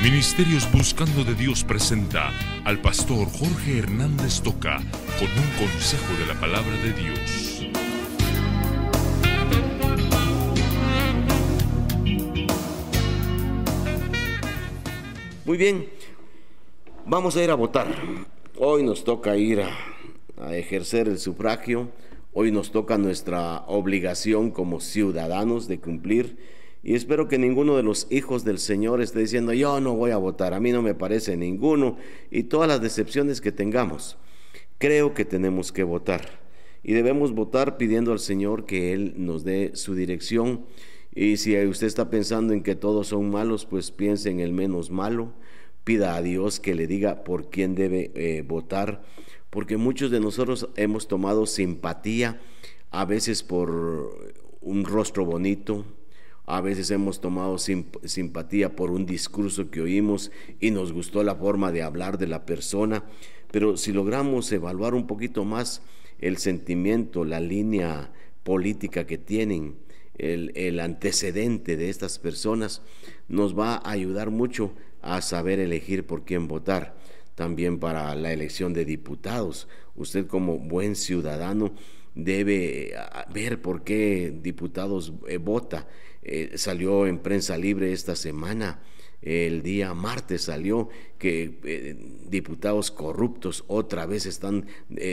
Ministerios Buscando de Dios presenta al pastor Jorge Hernández Toca con un consejo de la palabra de Dios. Muy bien, vamos a ir a votar. Hoy nos toca ir a ejercer el sufragio. Hoy nos toca nuestra obligación como ciudadanos de cumplir. Y espero que ninguno de los hijos del Señor esté diciendo: yo no voy a votar, a mí no me parece ninguno, y todas las decepciones que tengamos. Creo que tenemos que votar, y debemos votar pidiendo al Señor que Él nos dé su dirección. Y si usted está pensando en que todos son malos, pues piense en el menos malo. Pida a Dios que le diga por quién debe votar, porque muchos de nosotros hemos tomado simpatía, a veces por un rostro bonito, a veces hemos tomado simpatía por un discurso que oímos y nos gustó la forma de hablar de la persona, pero si logramos evaluar un poquito más el sentimiento, la línea política que tienen, el antecedente de estas personas, nos va a ayudar mucho a saber elegir por quién votar. También para la elección de diputados, usted como buen ciudadano debe ver por qué diputados vota. Salió en Prensa Libre esta semana, el día martes salió que diputados corruptos otra vez están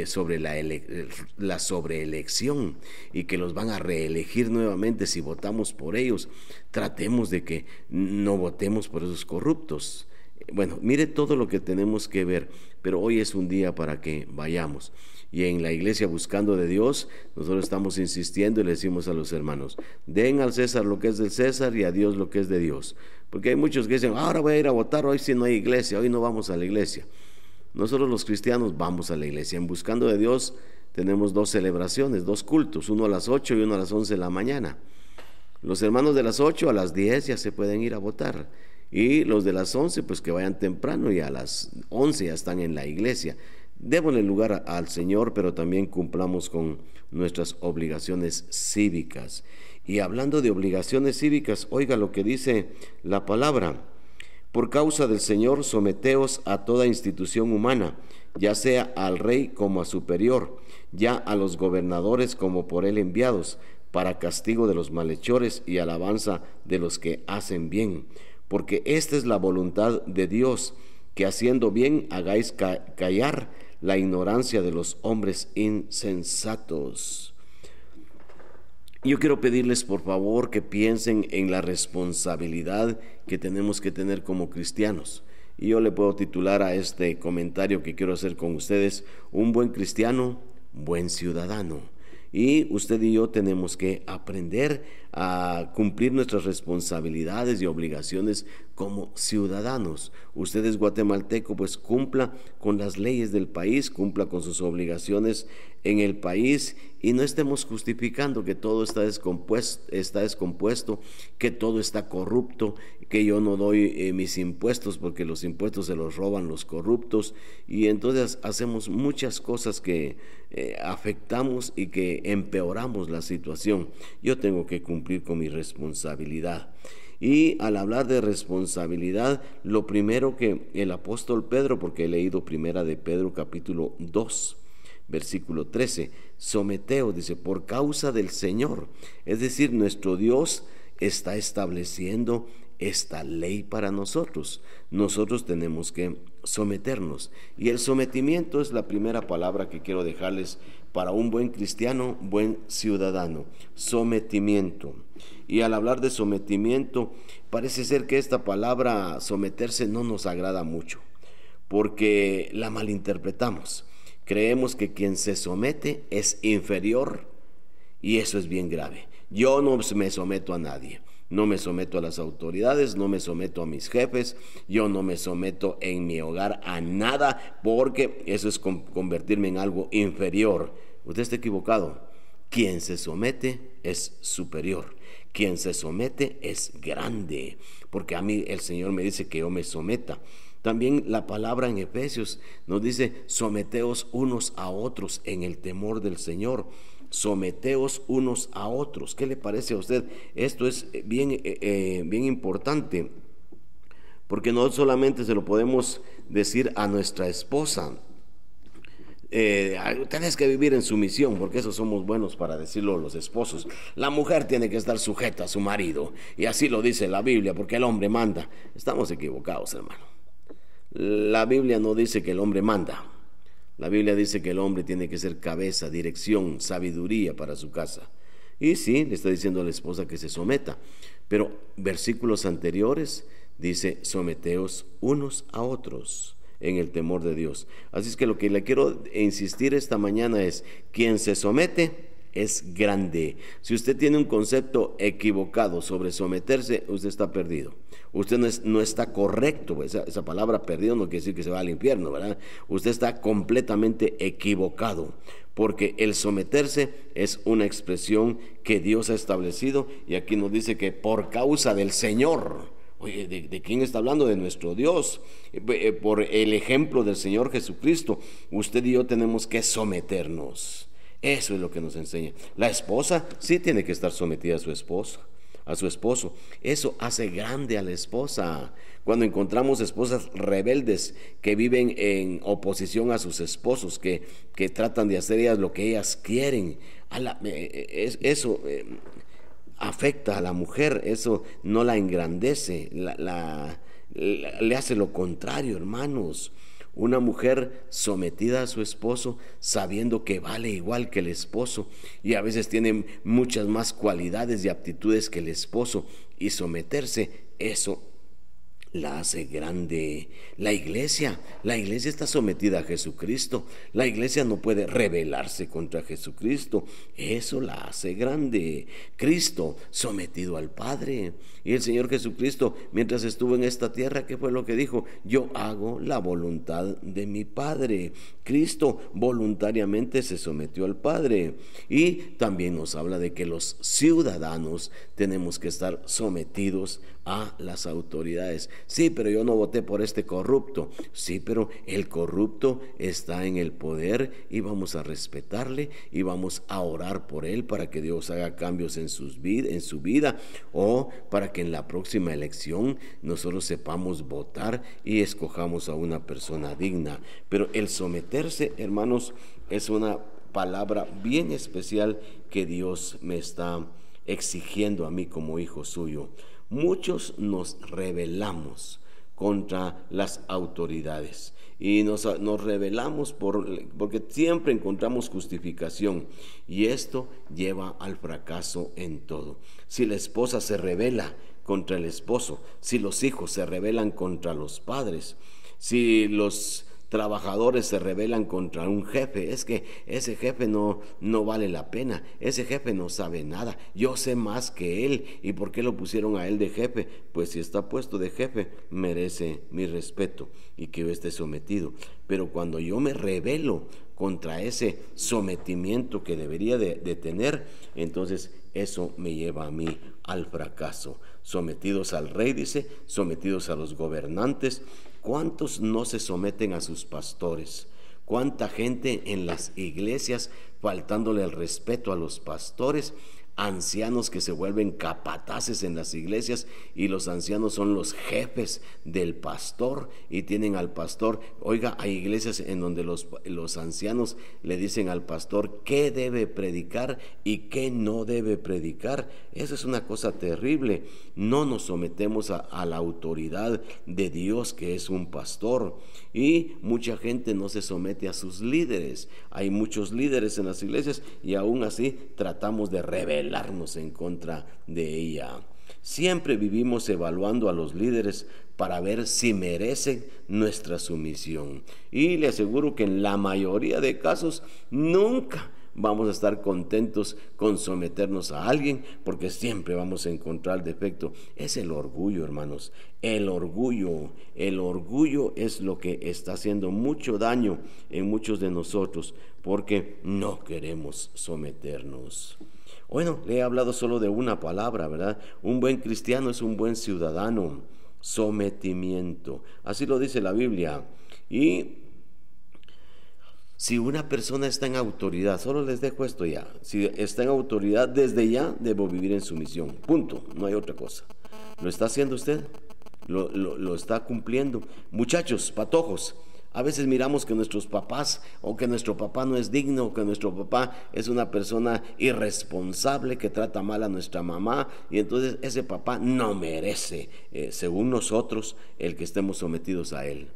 sobre la sobreelección y que los van a reelegir nuevamente si votamos por ellos. Tratemos de que no votemos por esos corruptos. Bueno, mire todo lo que tenemos que ver, pero hoy es un día para que vayamos. Y en la iglesia Buscando de Dios, nosotros estamos insistiendo y le decimos a los hermanos: den al César lo que es del César y a Dios lo que es de Dios. Porque hay muchos que dicen: ahora voy a ir a votar, hoy sí no hay iglesia, hoy no vamos a la iglesia. Nosotros los cristianos vamos a la iglesia. En Buscando de Dios tenemos dos celebraciones, dos cultos, uno a las 8 y uno a las 11 de la mañana. Los hermanos de las 8 a las 10 ya se pueden ir a votar. Y los de las 11 pues que vayan temprano, y a las 11 ya están en la iglesia. Démosle lugar al Señor, pero también cumplamos con nuestras obligaciones cívicas. Y hablando de obligaciones cívicas, oiga lo que dice la palabra: por causa del Señor, someteos a toda institución humana, ya sea al rey como a superior, ya a los gobernadores como por él enviados, para castigo de los malhechores y alabanza de los que hacen bien. Porque esta es la voluntad de Dios, que haciendo bien hagáis callar la ignorancia de los hombres insensatos. Yo quiero pedirles por favor que piensen en la responsabilidad que tenemos que tener como cristianos. Y yo le puedo titular a este comentario que quiero hacer con ustedes: un buen cristiano, buen ciudadano. Y usted y yo tenemos que aprender a cumplir nuestras responsabilidades y obligaciones como ciudadanos. Usted es guatemalteco, pues cumpla con las leyes del país, cumpla con sus obligaciones en el país, y no estemos justificando que todo está descompuesto, que todo está corrupto, que yo no doy mis impuestos porque los impuestos se los roban los corruptos, y entonces hacemos muchas cosas que afectamos y que empeoramos la situación. Yo tengo que cumplir con mi responsabilidad. Y al hablar de responsabilidad, lo primero que el apóstol Pedro, porque he leído primera de Pedro capítulo 2, versículo 13, someteos, dice, por causa del Señor. Es decir, nuestro Dios está estableciendo esta ley para nosotros. Nosotros tenemos que someternos. Y el sometimiento es la primera palabra que quiero dejarles para un buen cristiano, buen ciudadano. Sometimiento. Y al hablar de sometimiento, parece ser que esta palabra someterse no nos agrada mucho, porque la malinterpretamos. Creemos que quien se somete es inferior, y eso es bien grave. Yo no me someto a nadie. No me someto a las autoridades, no me someto a mis jefes, yo no me someto en mi hogar a nada, porque eso es convertirme en algo inferior. Usted está equivocado. Quien se somete es superior. Quien se somete es grande, porque a mí el Señor me dice que yo me someta. También la palabra en Efesios nos dice: someteos unos a otros en el temor del Señor. Someteos unos a otros. ¿Qué le parece a usted? Esto es bien importante, porque no solamente se lo podemos decir a nuestra esposa, tenés que vivir en sumisión, porque eso somos buenos para decirlo los esposos. La mujer tiene que estar sujeta a su marido, y así lo dice la Biblia, porque el hombre manda. Estamos equivocados, hermano. La Biblia no dice que el hombre manda. La Biblia dice que el hombre tiene que ser cabeza, dirección, sabiduría para su casa. Y sí, le está diciendo a la esposa que se someta, pero versículos anteriores dice: someteos unos a otros en el temor de Dios. Así es que lo que le quiero insistir esta mañana es: quien se somete es grande. Si usted tiene un concepto equivocado sobre someterse, usted está perdido. Usted no está correcto. Esa palabra perdido no quiere decir que se va al infierno, ¿verdad? Usted está completamente equivocado, porque el someterse es una expresión que Dios ha establecido, y aquí nos dice que por causa del Señor. Oye, ¿de quién está hablando? De nuestro Dios. Por el ejemplo del Señor Jesucristo, usted y yo tenemos que someternos. Eso es lo que nos enseña. La esposa sí tiene que estar sometida a su esposo. Eso hace grande a la esposa. Cuando encontramos esposas rebeldes que viven en oposición a sus esposos, que tratan de hacer ellas lo que ellas quieren, eso afecta a la mujer, eso no la engrandece, le hace lo contrario, hermanos. Una mujer sometida a su esposo, sabiendo que vale igual que el esposo, y a veces tiene muchas más cualidades y aptitudes que el esposo, y someterse, eso la hace grande. La iglesia está sometida a Jesucristo. La iglesia no puede rebelarse contra Jesucristo. Eso la hace grande. Cristo sometido al Padre. Y el Señor Jesucristo, mientras estuvo en esta tierra, ¿qué fue lo que dijo? Yo hago la voluntad de mi Padre. Cristo voluntariamente se sometió al Padre. Y también nos habla de que los ciudadanos tenemos que estar sometidos a las autoridades. Sí, pero yo no voté por este corrupto. Sí, pero el corrupto está en el poder, y vamos a respetarle y vamos a orar por él para que Dios haga cambios en su vida, o para que en la próxima elección nosotros sepamos votar y escojamos a una persona digna. Pero el someterse, hermanos, es una palabra bien especial que Dios me está exigiendo a mí como hijo suyo. Muchos nos rebelamos contra las autoridades, y nos rebelamos porque siempre encontramos justificación, y esto lleva al fracaso en todo. Si la esposa se rebela contra el esposo, si los hijos se rebelan contra los padres, si los trabajadores se rebelan contra un jefe, es que ese jefe no vale la pena, ese jefe no sabe nada, yo sé más que él, ¿y por qué lo pusieron a él de jefe? Pues si está puesto de jefe, merece mi respeto y que yo esté sometido. Pero cuando yo me rebelo contra ese sometimiento que debería de tener, entonces eso me lleva a mí al fracaso. Sometidos al rey, dice, sometidos a los gobernantes. ¿Cuántos no se someten a sus pastores? ¿Cuánta gente en las iglesias faltándole el respeto a los pastores? Ancianos que se vuelven capataces en las iglesias, y los ancianos son los jefes del pastor y tienen al pastor. Oiga, hay iglesias en donde los ancianos le dicen al pastor qué debe predicar y qué no debe predicar. Eso es una cosa terrible. No nos sometemos a la autoridad de Dios, que es un pastor, y mucha gente no se somete a sus líderes. Hay muchos líderes en las iglesias y aún así tratamos de rebelarnos en contra de ella. Siempre vivimos evaluando a los líderes para ver si merecen nuestra sumisión, y le aseguro que en la mayoría de casos nunca vamos a estar contentos con someternos a alguien, porque siempre vamos a encontrar defecto. Es el orgullo, hermanos. El orgullo es lo que está haciendo mucho daño en muchos de nosotros, porque no queremos someternos. Bueno, le he hablado solo de una palabra, ¿verdad? Un buen cristiano es un buen ciudadano. Sometimiento. Así lo dice la Biblia. Y si una persona está en autoridad, solo les dejo esto ya. Si está en autoridad, desde ya debo vivir en sumisión. Punto. No hay otra cosa. ¿Lo está haciendo usted? lo está cumpliendo. Muchachos, patojos, a veces miramos que nuestros papás o que nuestro papá no es digno, o que nuestro papá es una persona irresponsable que trata mal a nuestra mamá, y entonces ese papá no merece, según nosotros, el que estemos sometidos a él.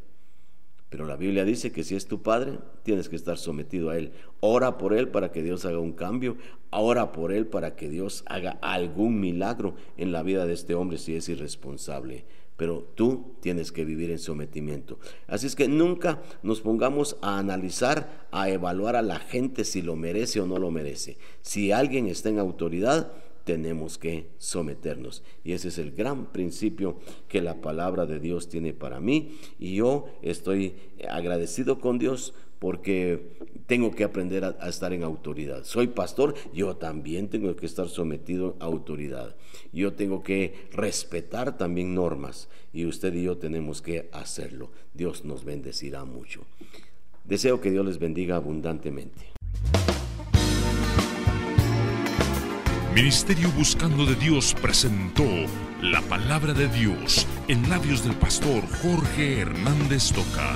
Pero la Biblia dice que si es tu padre, tienes que estar sometido a él. Ora por él para que Dios haga un cambio. Ora por él para que Dios haga algún milagro en la vida de este hombre si es irresponsable. Pero tú tienes que vivir en sometimiento. Así es que nunca nos pongamos a analizar, a evaluar a la gente si lo merece o no lo merece. Si alguien está en autoridad, tenemos que someternos, y ese es el gran principio que la palabra de Dios tiene para mí, y yo estoy agradecido con Dios porque tengo que aprender a estar en autoridad. Soy pastor, yo también tengo que estar sometido a autoridad. Yo tengo que respetar también normas, y usted y yo tenemos que hacerlo. Dios nos bendecirá mucho. Deseo que Dios les bendiga abundantemente. Ministerio Buscando de Dios presentó la palabra de Dios en labios del pastor Jorge Hernández Toca.